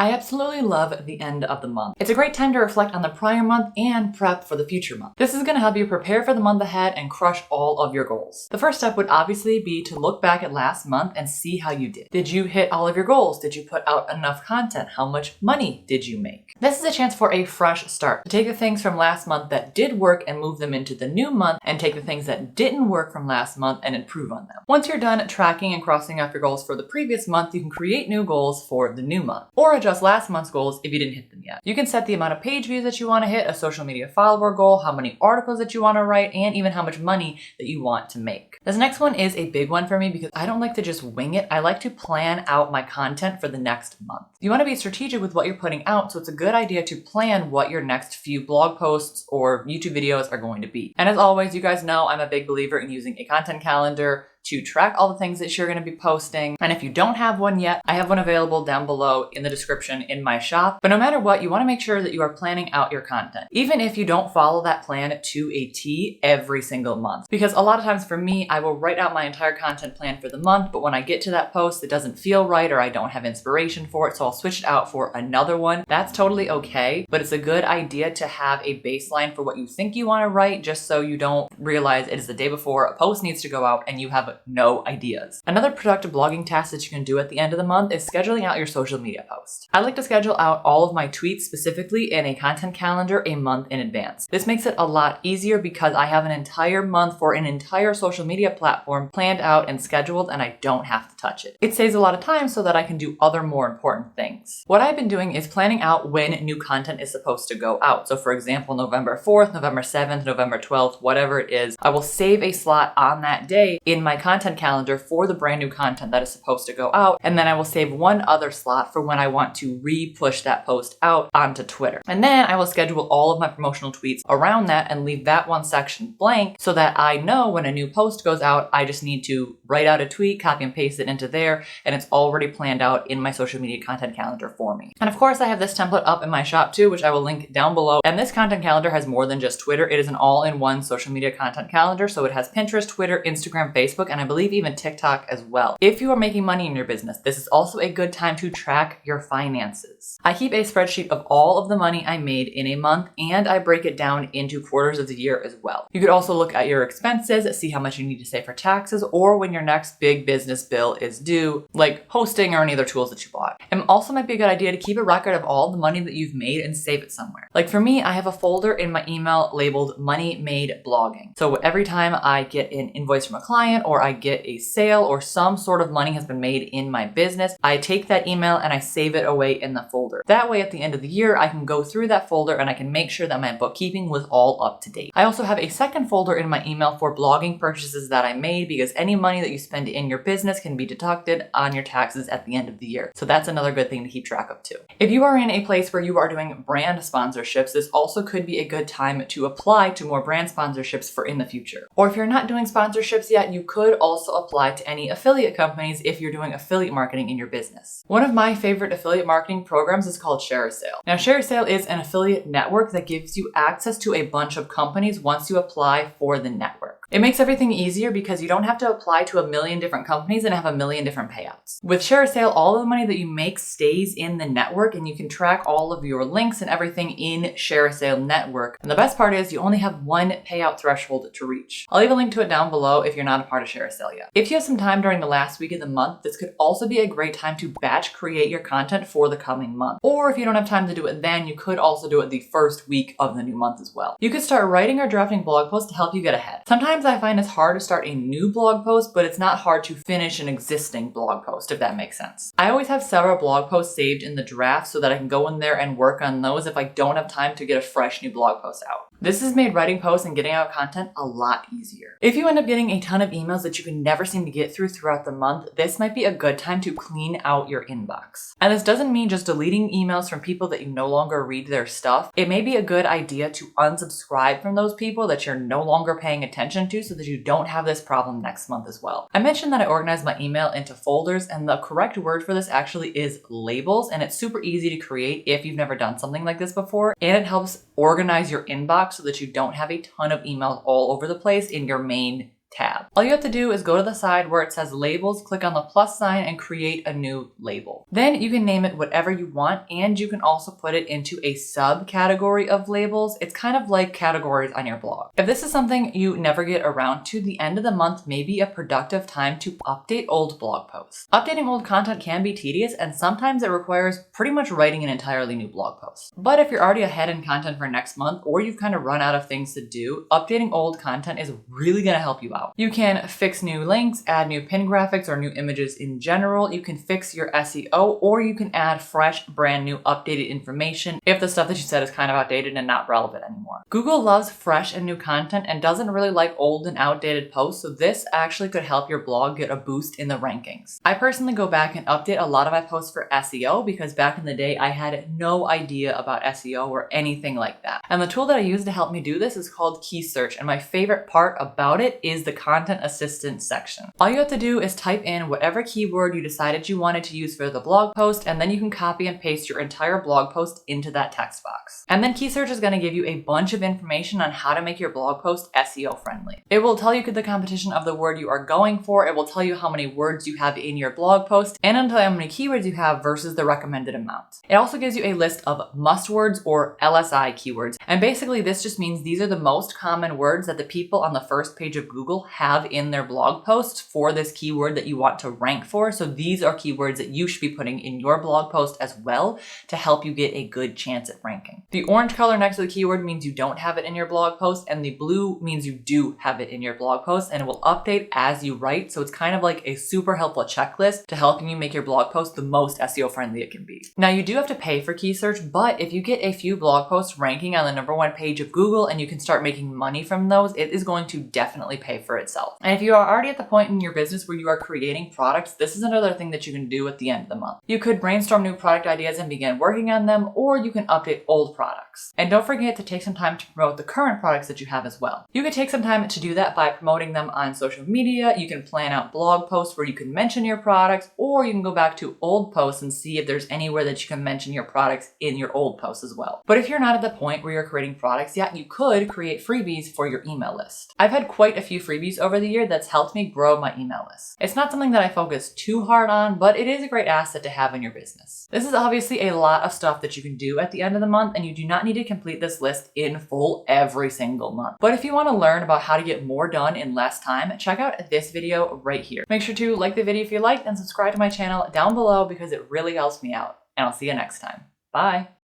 I absolutely love the end of the month. It's a great time to reflect on the prior month and prep for the future month. This is going to help you prepare for the month ahead and crush all of your goals. The first step would obviously be to look back at last month and see how you did. Did you hit all of your goals? Did you put out enough content? How much money did you make? This is a chance for a fresh start, to take the things from last month that did work and move them into the new month, and take the things that didn't work from last month and improve on them. Once you're done tracking and crossing off your goals for the previous month, you can create new goals for the new month, or adjust last month's goals if you didn't hit them yet. You can set the amount of page views that you want to hit, a social media follower goal, how many articles that you want to write, and even how much money that you want to make. This next one is a big one for me because I don't like to just wing it. I like to plan out my content for the next month. You want to be strategic with what you're putting out, so it's a good idea to plan what your next few blog posts or YouTube videos are going to be. And as always, you guys know I'm a big believer in using a content calendar to track all the things that you're going to be posting. And if you don't have one yet, I have one available down below in the description in my shop. But no matter what, you want to make sure that you are planning out your content, even if you don't follow that plan to a T every single month. Because a lot of times for me, I will write out my entire content plan for the month, but when I get to that post, it doesn't feel right or I don't have inspiration for it, so I'll switch it out for another one. That's totally okay, but it's a good idea to have a baseline for what you think you want to write, just so you don't realize it is the day before a post needs to go out and you have no ideas. Another productive blogging task that you can do at the end of the month is scheduling out your social media posts. I like to schedule out all of my tweets specifically in a content calendar a month in advance. This makes it a lot easier because I have an entire month for an entire social media platform planned out and scheduled, and I don't have to touch it. It saves a lot of time so that I can do other more important things. What I've been doing is planning out when new content is supposed to go out. So for example, November 4th, November 7th, November 12th, whatever it is, I will save a slot on that day in my content calendar for the brand new content that is supposed to go out, and then I will save one other slot for when I want to re-push that post out onto Twitter. And then I will schedule all of my promotional tweets around that and leave that one section blank so that I know when a new post goes out, I just need to write out a tweet, copy and paste it into there, and it's already planned out in my social media content calendar for me. And of course, I have this template up in my shop too, which I will link down below. And this content calendar has more than just Twitter. It is an all-in-one social media content calendar, so it has Pinterest, Twitter, Instagram, Facebook, and I believe even TikTok as well. If you are making money in your business, this is also a good time to track your finances. I keep a spreadsheet of all of the money I made in a month, and I break it down into quarters of the year as well. You could also look at your expenses, see how much you need to save for taxes, or when your next big business bill is due, like hosting or any other tools that you bought. It also might be a good idea to keep a record of all the money that you've made and save it somewhere. Like for me, I have a folder in my email labeled Money Made Blogging. So every time I get an invoice from a client or I get a sale or some sort of money has been made in my business, I take that email and I save it away in the folder. That way at the end of the year, I can go through that folder and I can make sure that my bookkeeping was all up to date. I also have a second folder in my email for blogging purchases that I made, because any money that you spend in your business can be deducted on your taxes at the end of the year. So that's another good thing to keep track of too. If you are in a place where you are doing brand sponsorships, this also could be a good time to apply to more brand sponsorships for in the future. Or if you're not doing sponsorships yet, you could also apply to any affiliate companies if you're doing affiliate marketing in your business. One of my favorite affiliate marketing programs is called ShareASale. Now, ShareASale is an affiliate network that gives you access to a bunch of companies once you apply for the network. It makes everything easier because you don't have to apply to a million different companies and have a million different payouts. With ShareASale, all of the money that you make stays in the network, and you can track all of your links and everything in ShareASale network. And the best part is you only have one payout threshold to reach. I'll leave a link to it down below if you're not a part of ShareASale yet. If you have some time during the last week of the month, this could also be a great time to batch create your content for the coming month. Or if you don't have time to do it then, you could also do it the first week of the new month as well. You could start writing or drafting blog posts to help you get ahead. Sometimes I find it's hard to start a new blog post, but it's not hard to finish an existing blog post, if that makes sense. I always have several blog posts saved in the draft so that I can go in there and work on those if I don't have time to get a fresh new blog post out. This has made writing posts and getting out content a lot easier. If you end up getting a ton of emails that you can never seem to get through throughout the month, this might be a good time to clean out your inbox. And this doesn't mean just deleting emails from people that you no longer read their stuff. It may be a good idea to unsubscribe from those people that you're no longer paying attention to so that you don't have this problem next month as well. I mentioned that I organize my email into folders, and the correct word for this actually is labels, and it's super easy to create if you've never done something like this before, and it helps organize your inbox so that you don't have a ton of emails all over the place in your main tab. All you have to do is go to the side where it says labels, click on the plus sign and create a new label. Then you can name it whatever you want, and you can also put it into a subcategory of labels. It's kind of like categories on your blog. If this is something you never get around to, the end of the month may be a productive time to update old blog posts. Updating old content can be tedious, and sometimes it requires pretty much writing an entirely new blog post. But if you're already ahead in content for next month, or you've kind of run out of things to do, updating old content is really going to help you out. You can fix new links, add new pin graphics or new images in general. You can fix your SEO, or you can add fresh, brand new, updated information if the stuff that you said is kind of outdated and not relevant anymore. Google loves fresh and new content and doesn't really like old and outdated posts, so this actually could help your blog get a boost in the rankings. I personally go back and update a lot of my posts for SEO because back in the day I had no idea about SEO or anything like that. And the tool that I use to help me do this is called Keysearch, and my favorite part about it is the content assistant section. All you have to do is type in whatever keyword you decided you wanted to use for the blog post, and then you can copy and paste your entire blog post into that text box. And then Keysearch is going to give you a bunch of information on how to make your blog post SEO friendly. It will tell you the competition of the word you are going for, it will tell you how many words you have in your blog post, and it'll tell you how many keywords you have versus the recommended amount. It also gives you a list of must words or LSI keywords, and basically this just means these are the most common words that the people on the first page of Google have in their blog posts for this keyword that you want to rank for. So these are keywords that you should be putting in your blog post as well to help you get a good chance at ranking. The orange color next to the keyword means you don't have it in your blog post, and the blue means you do have it in your blog post, and it will update as you write. So it's kind of like a super helpful checklist to helping you make your blog post the most SEO friendly it can be. Now you do have to pay for Keysearch, but if you get a few blog posts ranking on the #1 page of Google and you can start making money from those, it is going to definitely pay for itself. And if you are already at the point in your business where you are creating products, this is another thing that you can do at the end of the month. You could brainstorm new product ideas and begin working on them, or you can update old products. And don't forget to take some time to promote the current products that you have as well. You could take some time to do that by promoting them on social media. You can plan out blog posts where you can mention your products, or you can go back to old posts and see if there's anywhere that you can mention your products in your old posts as well. But if you're not at the point where you're creating products yet, you could create freebies for your email list. I've had quite a few freebies over the year that's helped me grow my email list. It's not something that I focus too hard on, but it is a great asset to have in your business. This is obviously a lot of stuff that you can do at the end of the month, and you do not need to complete this list in full every single month. But if you want to learn about how to get more done in less time, check out this video right here. Make sure to like the video if you liked and subscribe to my channel down below because it really helps me out. And I'll see you next time. Bye.